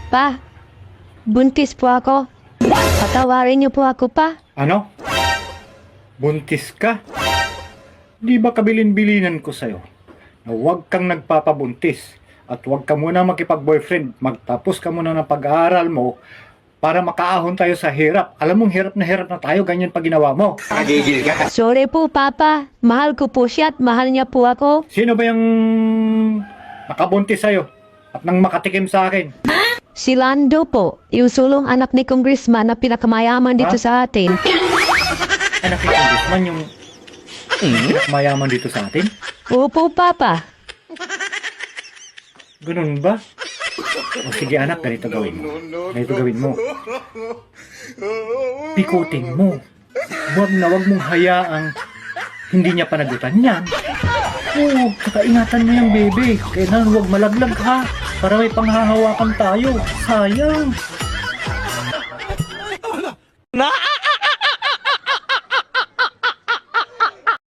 Pa, buntis po ako. Patawarin niyo po ako, pa. Ano? Buntis ka? Di ba kabilin-bilinan ko sa'yo na huwag kang nagpapabuntis at huwag ka muna makipag-boyfriend, magtapos ka muna ng pag-aaral mo para makaahon tayo sa hirap. Alam mong hirap na tayo, ganyan pa ginawa mo. Sorry po, Papa. Mahal ko po siya at mahal niya po ako. Sino ba yung nakabuntis sa'yo at nang makatikim sa akin? Si Lando po, yung sulong anak ni Congressman na pinakamayaman dito Ha? sa atin. Anak ni Congressman yung mayaman dito sa atin? Opo, Papa. Ganun ba? O sige anak, ganito gawin mo. Ganito gawin mo. Pikutin mo. Huwag mong hayaang hindi niya panagutan yan. Oo, saka ingatan mo yung bebe. Kailangan huwag malaglag ha. Para may panghahawakan tayo. Sayang.